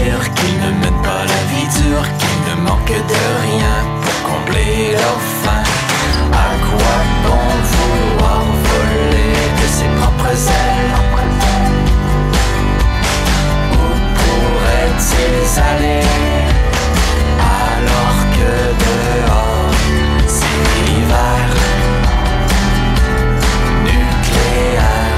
dire qu'ils ne mènent pas la vie dure, qu'ils ne manquent de rien pour combler leur faim. À quoi bon vouloir voler de ses propres ailes? Où pourraient-ils aller alors que dehors c'est l'hiver nucléaire?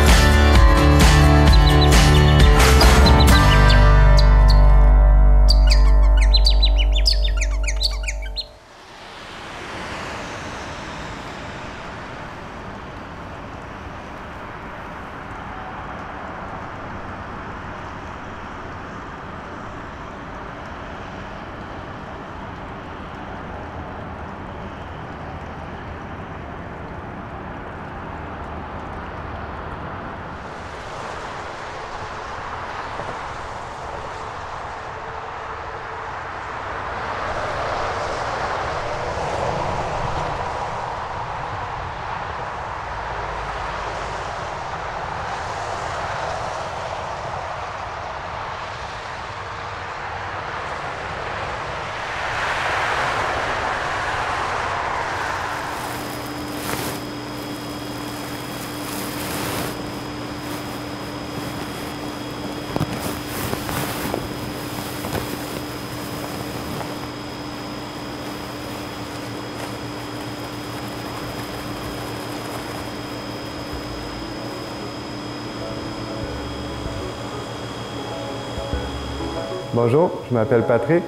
Bonjour, je m'appelle Patrick,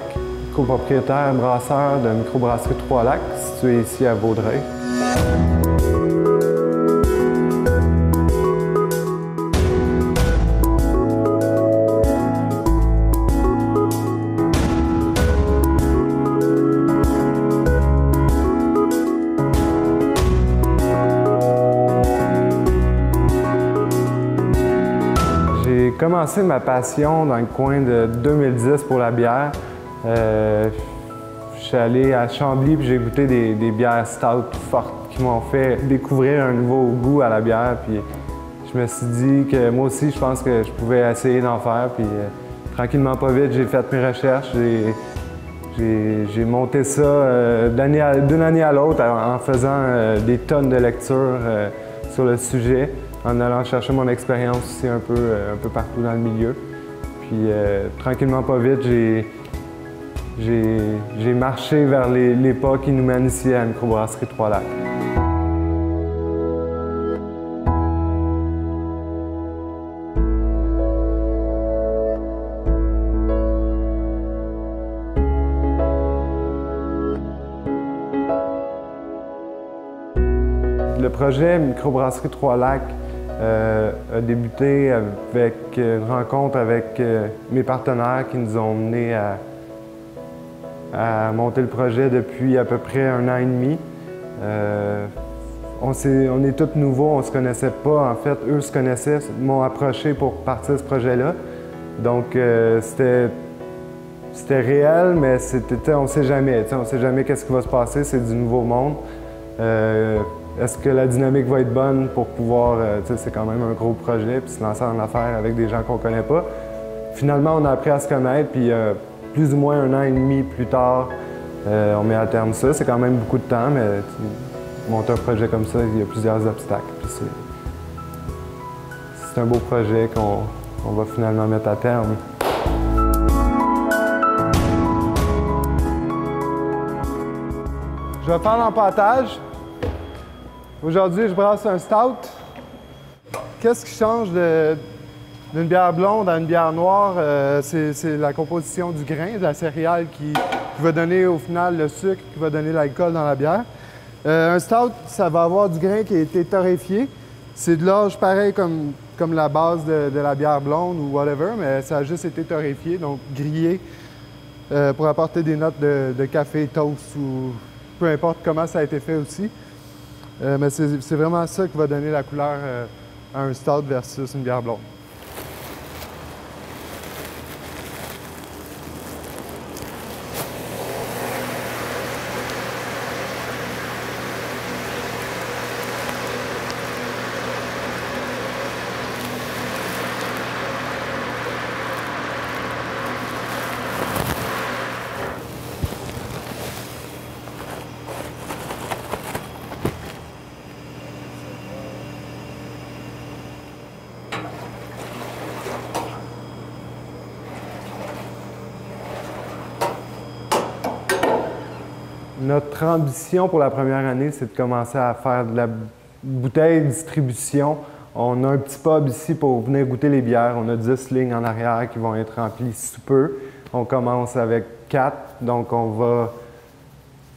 copropriétaire brasseur de microbrasserie Trois-Lacs, située ici à Vaudreuil. J'ai commencé ma passion dans le coin de 2010 pour la bière. Je suis allé à Chambly et j'ai goûté des bières stout fortes qui m'ont fait découvrir un nouveau goût à la bière. Puis je me suis dit que moi aussi, je pense que je pouvais essayer d'en faire. Puis tranquillement, pas vite, j'ai fait mes recherches. J'ai monté ça d'une année à l'autre en faisant des tonnes de lectures sur le sujet, en allant chercher mon expérience aussi un peu partout dans le milieu. Puis tranquillement, pas vite, j'ai marché vers les pas qui nous mènent ici à la microbrasserie Trois-Lacs. Le projet microbrasserie Trois-Lacs a débuté avec une rencontre avec mes partenaires qui nous ont menés à monter le projet depuis à peu près 1 an et demi. On est tous nouveaux, on ne se connaissait pas. En fait, eux se connaissaient, m'ont approché pour partir ce projet-là. Donc, c'était réel, mais on ne sait jamais. On ne sait jamais qu'est-ce qui va se passer, c'est du nouveau monde. Est-ce que la dynamique va être bonne pour pouvoir, c'est quand même un gros projet, puis se lancer en affaires avec des gens qu'on ne connaît pas. Finalement, on a appris à se connaître, puis plus ou moins 1 an et demi plus tard, on met à terme ça. C'est quand même beaucoup de temps, mais monter un projet comme ça, il y a plusieurs obstacles. Puis c'est un beau projet qu'on va finalement mettre à terme. Je vais faire l'empâtage. Aujourd'hui, je brasse un stout. Qu'est-ce qui change d'une bière blonde à une bière noire? C'est la composition du grain, de la céréale qui va donner au final le sucre, qui va donner l'alcool dans la bière. Un stout, ça va avoir du grain qui a été torréfié. C'est de l'âge pareil comme la base de la bière blonde ou whatever, mais ça a juste été torréfié, donc grillé pour apporter des notes de café, toast ou peu importe comment ça a été fait aussi. Mais c'est vraiment ça qui va donner la couleur à un stout versus une bière blonde. Notre ambition pour la première année, c'est de commencer à faire de la bouteille distribution. On a un petit pub ici pour venir goûter les bières. On a 10 lignes en arrière qui vont être remplies sous peu. On commence avec 4, donc on va...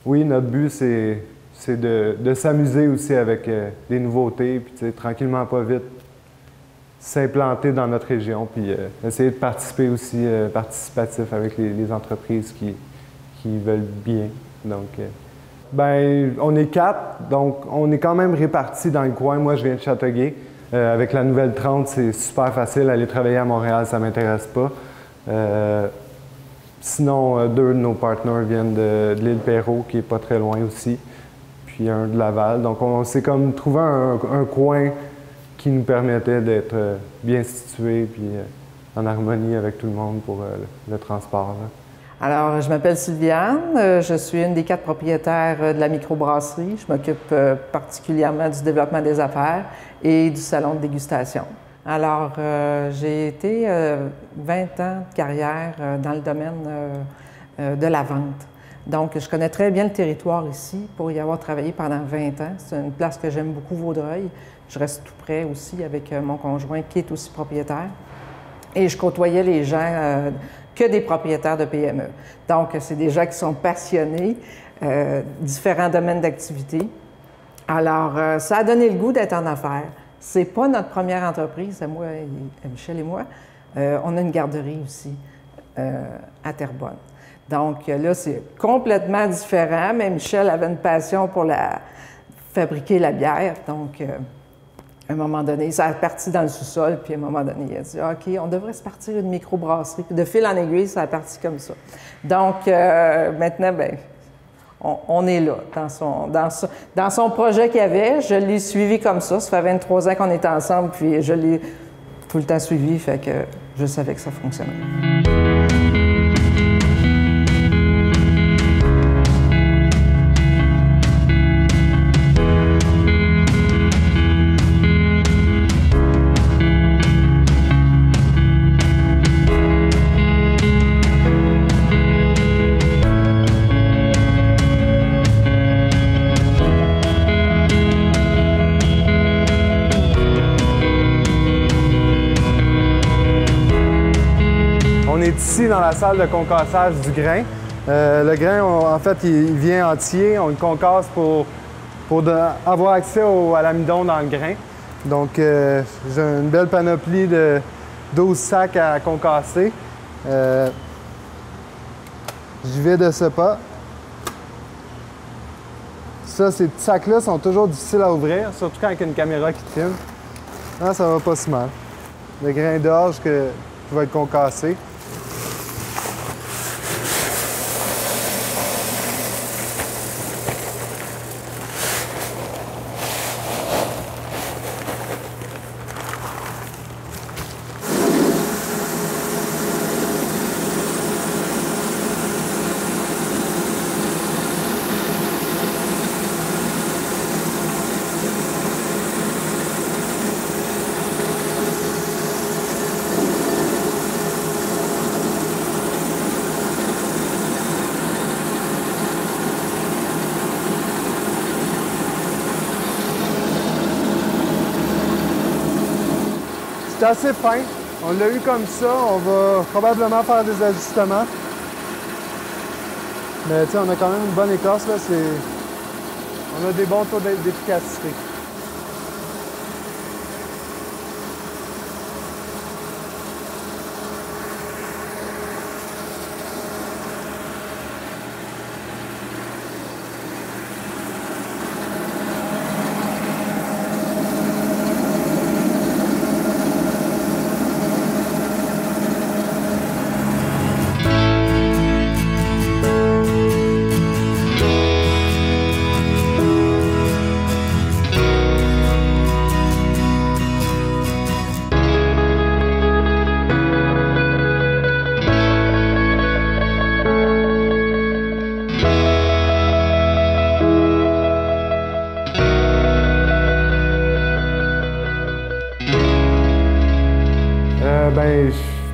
Oui, notre but, c'est de s'amuser aussi avec des nouveautés, puis tranquillement, pas vite, s'implanter dans notre région, puis essayer de participer aussi, participatif avec les entreprises qui veulent bien. Donc, on est 4, donc on est quand même répartis dans le coin. Moi, je viens de Châteauguay. Avec la Nouvelle 30, c'est super facile. Aller travailler à Montréal, ça ne m'intéresse pas. Sinon, 2 de nos partenaires viennent de l'île Perrot, qui n'est pas très loin aussi, puis un de Laval. Donc, on s'est comme trouvé un coin qui nous permettait d'être bien situé puis en harmonie avec tout le monde pour le transport. Là. Alors, je m'appelle Sylviane, je suis une des 4 propriétaires de la microbrasserie. Je m'occupe particulièrement du développement des affaires et du salon de dégustation. Alors, j'ai été 20 ans de carrière dans le domaine de la vente. Donc, je connais très bien le territoire ici pour y avoir travaillé pendant 20 ans. C'est une place que j'aime beaucoup, Vaudreuil. Je reste tout près aussi avec mon conjoint qui est aussi propriétaire. Et je côtoyais les gens que des propriétaires de PME. Donc, c'est des gens qui sont passionnés, différents domaines d'activité. Alors, ça a donné le goût d'être en affaires. C'est pas notre première entreprise, moi et Michel et moi. On a une garderie aussi à Terrebonne. Donc là, c'est complètement différent, mais Michel avait une passion pour fabriquer la bière. Donc, à un moment donné, ça a parti dans le sous-sol, puis à un moment donné, il a dit « OK, on devrait se partir une microbrasserie. » Puis de fil en aiguille, ça a parti comme ça. Donc, maintenant, bien, on est là, dans son projet qu'il avait. Je l'ai suivi comme ça. Ça fait 23 ans qu'on est ensemble, puis je l'ai tout le temps suivi, fait que je savais que ça fonctionnait. On est ici dans la salle de concassage du grain. Le grain, en fait, il vient entier. On le concasse pour avoir accès à l'amidon dans le grain. Donc, j'ai une belle panoplie de 12 sacs à concasser. J'y vais de ce pas. Ça, ces petits sacs-là sont toujours difficiles à ouvrir, surtout quand il y a une caméra qui te filme. Non, ça va pas si mal. Le grain d'orge qui va être concassé. C'est assez fin. On l'a eu comme ça. On va probablement faire des ajustements. Mais tu sais, on a quand même une bonne écorce, là. On a des bons taux d'efficacité.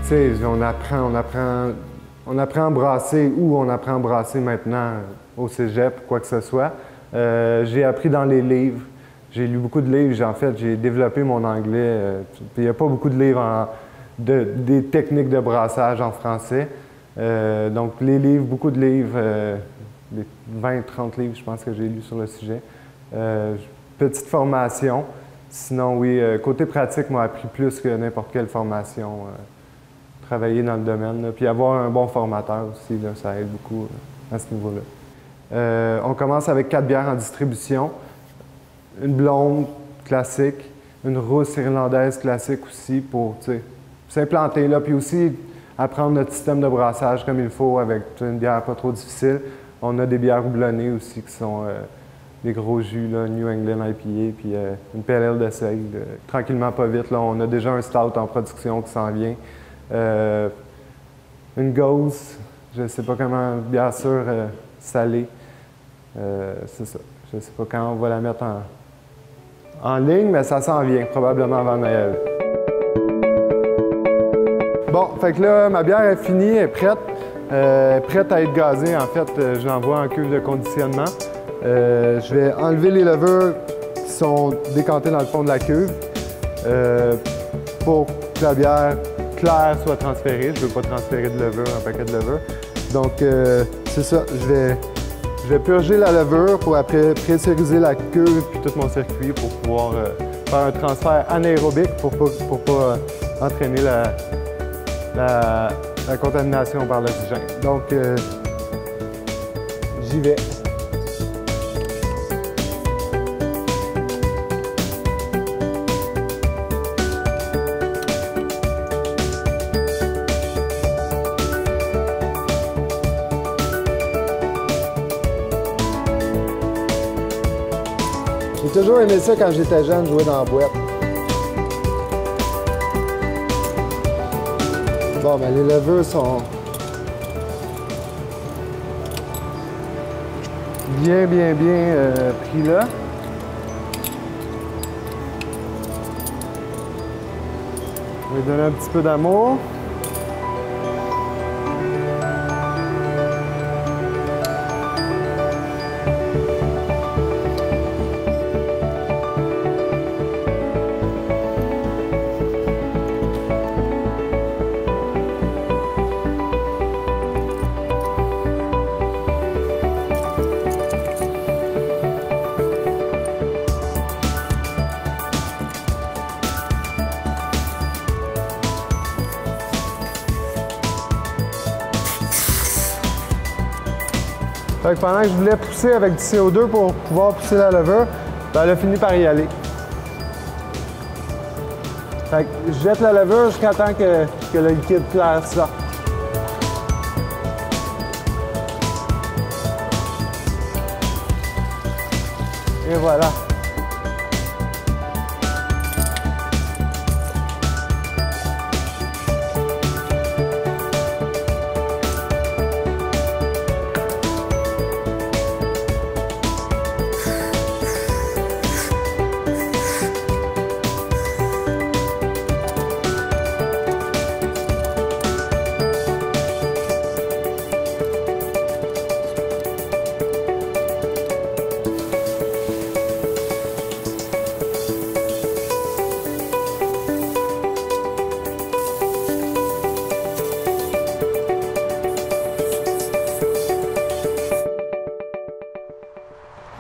Tu sais, on apprend on apprend à brasser ou on apprend à brasser maintenant au cégep, quoi que ce soit. J'ai appris dans les livres. J'ai lu beaucoup de livres. En fait, j'ai développé mon anglais. Il n'y a pas beaucoup de livres des techniques de brassage en français. Donc, les livres, beaucoup de livres, 20-30 livres, je pense que j'ai lu sur le sujet. Petite formation. Sinon, oui, côté pratique m'a appris plus que n'importe quelle formation. Travailler dans le domaine. Là. Puis avoir un bon formateur aussi, là, ça aide beaucoup à ce niveau-là. On commence avec 4 bières en distribution. Une blonde classique, une rousse irlandaise classique aussi pour s'implanter là. Puis aussi apprendre notre système de brassage comme il faut avec une bière pas trop difficile. On a des bières houblonnées aussi qui sont des gros jus, là, New England IPA, puis une PLL de seigle. Tranquillement, pas vite. Là, on a déjà un stout en production qui s'en vient. Une Gose, je ne sais pas comment, bien sûr, salée. C'est ça. Je ne sais pas quand on va la mettre en ligne, mais ça s'en vient, probablement avant Noël. Bon, fait que là, ma bière est finie, elle est prête. Prête à être gazée, en fait, je l'envoie en cuve de conditionnement. Je vais enlever les levures qui sont décantées dans le fond de la cuve pour que la bière claire soit transférée. Je ne veux pas transférer de levure, un paquet de levure. Donc, c'est ça, je vais purger la levure pour après pressuriser la cuve puis tout mon circuit pour pouvoir faire un transfert anaérobique pour pas entraîner la contamination par l'oxygène. Donc, j'y vais. J'ai toujours aimé ça quand j'étais jeune, jouer dans la boîte. Bon, ben les levures sont bien pris là. On va lui donner un petit peu d'amour. Fait que pendant que je voulais pousser avec du CO2 pour pouvoir pousser la levure, ben elle a fini par y aller. Fait que je jette la levure jusqu'à temps que le liquide clair sorte. Et voilà.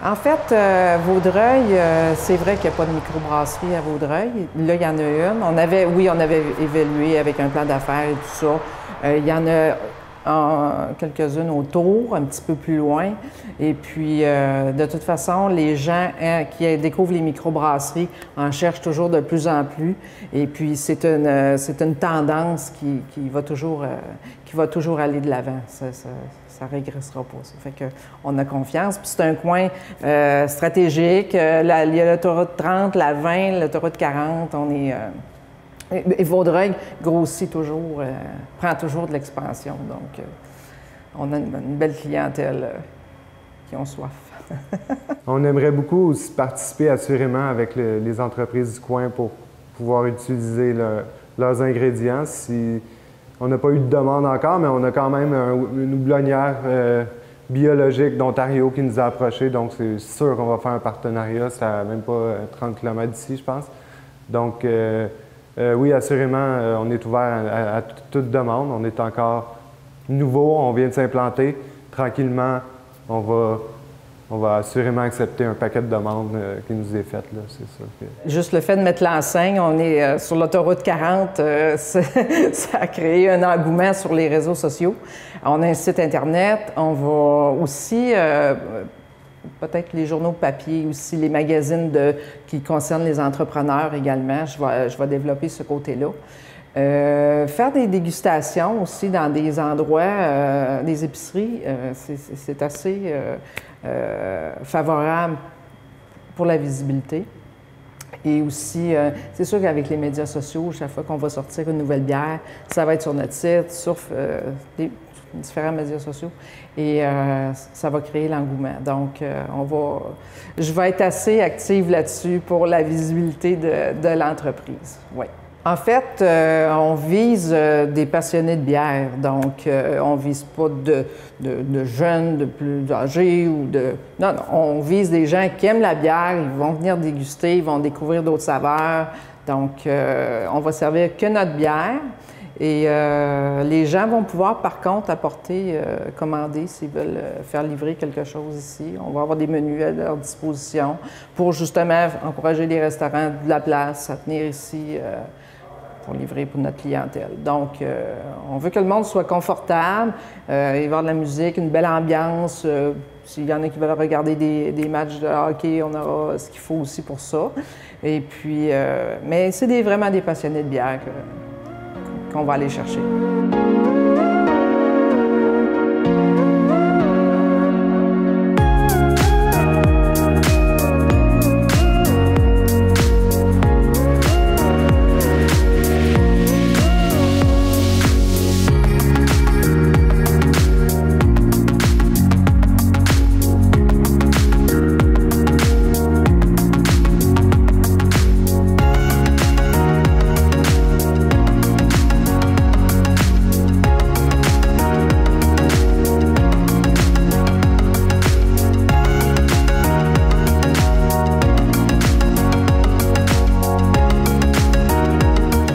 En fait, Vaudreuil, c'est vrai qu'il n'y a pas de microbrasserie à Vaudreuil. Là, il y en a une. On avait évalué avec un plan d'affaires et tout ça. Il y en a quelques-unes autour, un petit peu plus loin. Et puis, de toute façon, les gens qui découvrent les microbrasseries en cherchent toujours de plus en plus. Et puis, c'est une tendance qui va toujours aller de l'avant. Ça régressera pas. Ça fait qu'on a confiance. Puis c'est un coin stratégique. Il y a l'autoroute 30, la 20, l'autoroute 40. Et Vaudreuil grossit toujours, prend toujours de l'expansion. Donc, on a une belle clientèle qui ont soif. On aimerait beaucoup aussi participer assurément avec les entreprises du coin pour pouvoir utiliser leurs ingrédients. Si On n'a pas eu de demande encore, mais on a quand même une houblonnière biologique d'Ontario qui nous a approchés. Donc, c'est sûr qu'on va faire un partenariat. C'est à même pas 30 km d'ici, je pense. Donc, oui, assurément, on est ouvert à toute demande. On est encore nouveau, on vient de s'implanter. Tranquillement, on va assurément accepter un paquet de demandes qui nous est fait, là, c'est sûr. Juste le fait de mettre l'enseigne, on est sur l'autoroute 40, ça a créé un engouement sur les réseaux sociaux. On a un site Internet, on va aussi, peut-être les journaux papier, aussi les magazines qui concernent les entrepreneurs également, je vais développer ce côté-là. Faire des dégustations aussi dans des endroits, des épiceries, c'est assez favorable pour la visibilité. Et aussi, c'est sûr qu'avec les médias sociaux, chaque fois qu'on va sortir une nouvelle bière, ça va être sur notre site, sur différents médias sociaux, et ça va créer l'engouement. Donc, je vais être assez active là-dessus pour la visibilité de l'entreprise. Oui. En fait, on vise des passionnés de bière, donc on ne vise pas de jeunes, de plus âgés ou de... Non, non, on vise des gens qui aiment la bière, ils vont venir déguster, ils vont découvrir d'autres saveurs. Donc, on va servir que notre bière et les gens vont pouvoir, par contre, apporter, commander s'ils veulent faire livrer quelque chose ici. On va avoir des menus à leur disposition pour justement encourager les restaurants de la place à venir ici pour livrer pour notre clientèle. Donc, on veut que le monde soit confortable, il va y avoir de la musique, une belle ambiance. S'il y en a qui veulent regarder des matchs de hockey, on aura ce qu'il faut aussi pour ça. Et puis, mais c'est vraiment des passionnés de bière qu'on va aller chercher.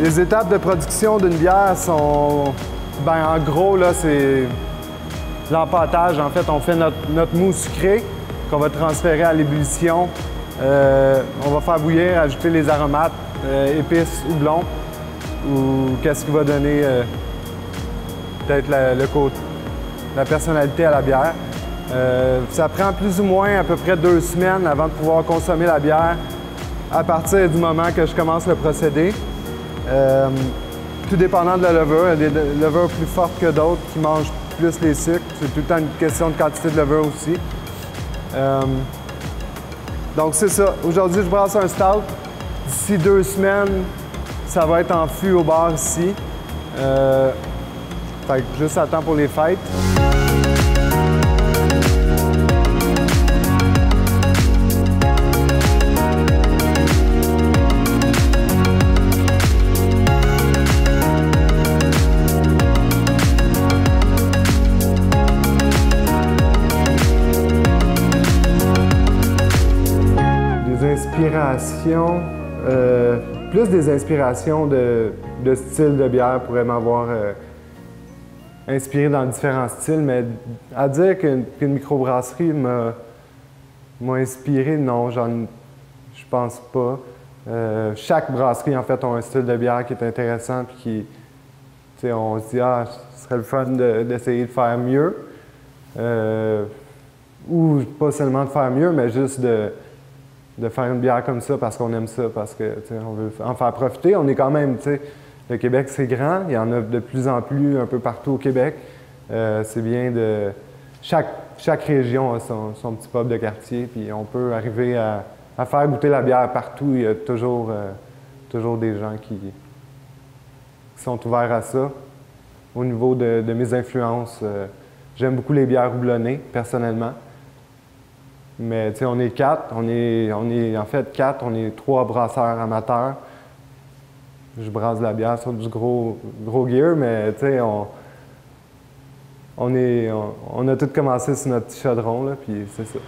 Les étapes de production d'une bière sont, en gros, là, c'est l'empâtage. En fait, on fait notre mousse sucrée qu'on va transférer à l'ébullition. On va faire bouillir, ajouter les aromates, épices, houblon, ou qu'est-ce qui va donner peut-être la personnalité à la bière. Ça prend plus ou moins à peu près 2 semaines avant de pouvoir consommer la bière à partir du moment que je commence le procédé. Tout dépendant de la levure, il y a des levures plus fortes que d'autres qui mangent plus les sucres. C'est tout le temps une question de quantité de levure aussi. Donc c'est ça. Aujourd'hui, je brasse un stout. D'ici 2 semaines, ça va être en fût au bar ici. Fait que juste à temps pour les fêtes. Plus des inspirations de styles de bière pourraient m'avoir inspiré dans différents styles, mais à dire qu'une microbrasserie m'a inspiré, non, je pense pas. Chaque brasserie, en fait, a un style de bière qui est intéressant, puis on se dit, ah, ce serait le fun d'essayer de faire mieux. Ou pas seulement de faire mieux, mais juste de faire une bière comme ça parce qu'on aime ça, parce qu'on veut en faire profiter. On est quand même, le Québec, c'est grand. Il y en a de plus en plus un peu partout au Québec. C'est bien de... Chaque région a son petit pub de quartier, puis on peut arriver à faire goûter la bière partout. Il y a toujours des gens qui sont ouverts à ça. Au niveau de mes influences, j'aime beaucoup les bières houblonnées, personnellement. Mais on est 4, on est en fait 4, on est 3 brasseurs amateurs. je brasse de la bière sur du gros gear, mais tu sais, on a tout commencé sur notre petit chaudron, là, puis c'est ça.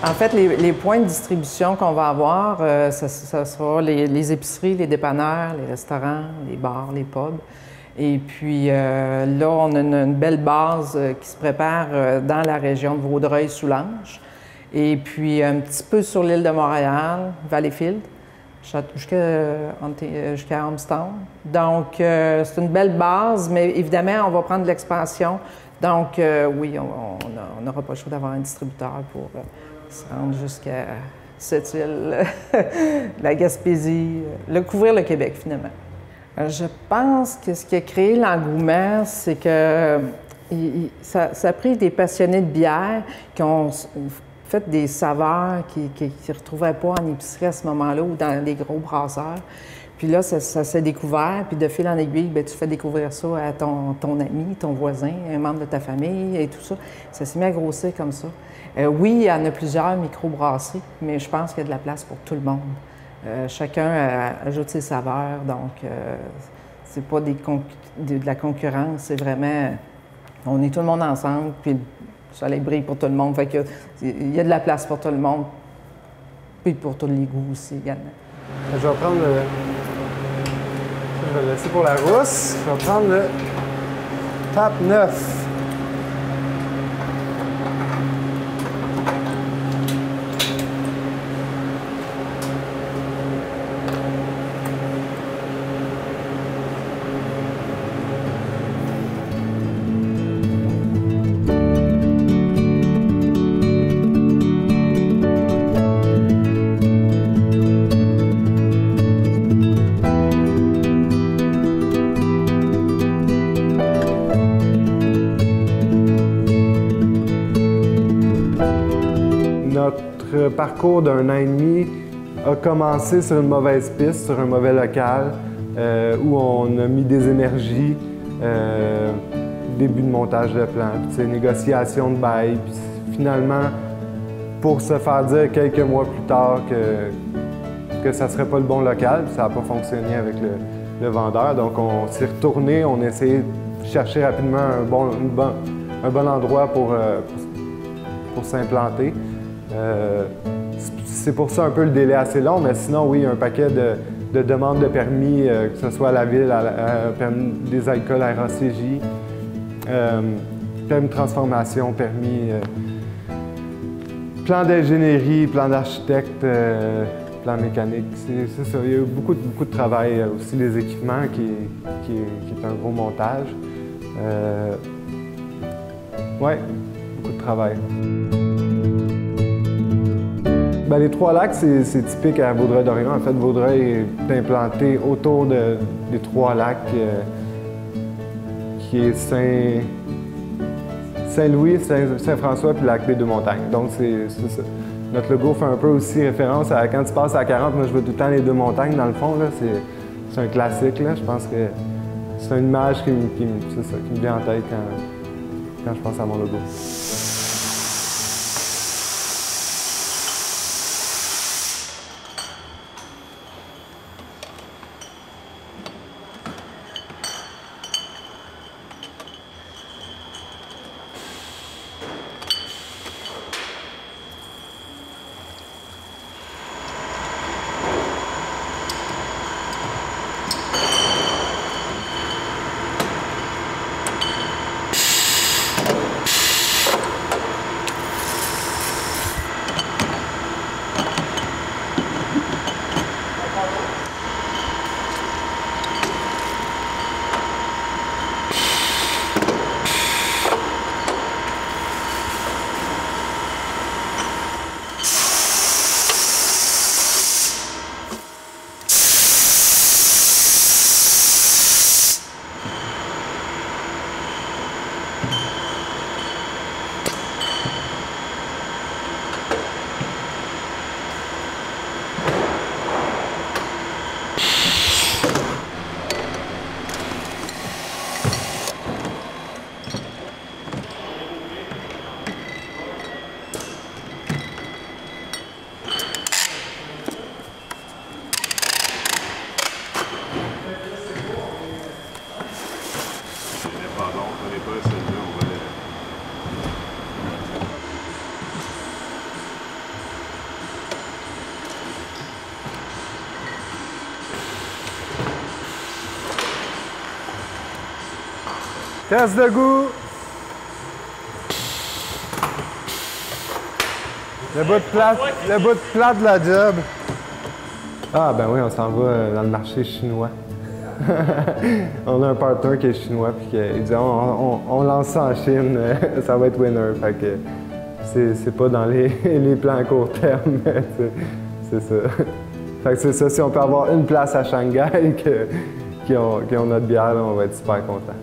En fait, les points de distribution qu'on va avoir, ça sera les épiceries, les dépanneurs, les restaurants, les bars, les pubs. Et puis là, on a une belle base qui se prépare dans la région de Vaudreuil-Soulanges. Et puis un petit peu sur l'île de Montréal, Valleyfield, jusqu'à Armstrong. Donc, c'est une belle base, mais évidemment, on va prendre de l'expansion. Donc, oui, on n'aura pas le choix d'avoir un distributeur pour se rendre jusqu'à cette île, la Gaspésie, couvrir le Québec, finalement. Je pense que ce qui a créé l'engouement, c'est que ça a pris des passionnés de bière qui ont fait des saveurs qu'ils ne retrouvaient pas en épicerie à ce moment-là ou dans les gros brasseurs. Puis là, ça s'est découvert, puis de fil en aiguille, bien, tu fais découvrir ça à ton ami, ton voisin, un membre de ta famille et tout ça. Ça s'est mis à grossir comme ça. Oui, il y en a plusieurs microbrasseries, mais je pense qu'il y a de la place pour tout le monde. Chacun ajoute ses saveurs, donc c'est pas de la concurrence, c'est vraiment, on est tout le monde ensemble, puis le soleil brille pour tout le monde. Fait que il y a de la place pour tout le monde, puis pour tous les goûts aussi également. Je vais prendre je vais le laisser pour la rousse. Je vais prendre le TAP 9. Notre parcours d'un an et demi a commencé sur une mauvaise piste, sur un mauvais local, où on a mis des énergies, début de montage de plan, puis négociation de bail, puis finalement, pour se faire dire quelques mois plus tard que ça ne serait pas le bon local, puis ça n'a pas fonctionné avec le vendeur. Donc on s'est retourné, on a essayé de chercher rapidement un bon endroit pour s'implanter. C'est pour ça un peu le délai assez long, mais sinon, oui, un paquet de demandes de permis, que ce soit à la ville, permis des alcools à RACJ, permis de transformation, permis, plan d'ingénierie, plan d'architecte, plan mécanique. C'est ça, il y a eu beaucoup de travail. Aussi les équipements qui est un gros montage. Oui, beaucoup de travail. Bien, les Trois-Lacs, c'est typique à Vaudreuil-Dorion. En fait, Vaudreuil est implanté autour des Trois-Lacs, qui est Saint-Louis, Saint-François puis Lac des Deux-Montagnes. Donc, c'est ça. Notre logo fait un peu aussi référence à quand tu passes à 40, moi je vois tout le temps les deux montagnes dans le fond. C'est un classique. Là. Je pense que c'est une image qui me vient en tête quand je pense à mon logo. Test de goût. Le bout de plate de la job. Ah ben oui, on s'en va dans le marché chinois. On a un partenaire qui est chinois puis il dit on lance ça en Chine, ça va être winner. Fait que c'est pas dans les plans à court terme, c'est ça. Fait que c'est ça, si on peut avoir une place à Shanghai qui ont notre bière, là, on va être super contents.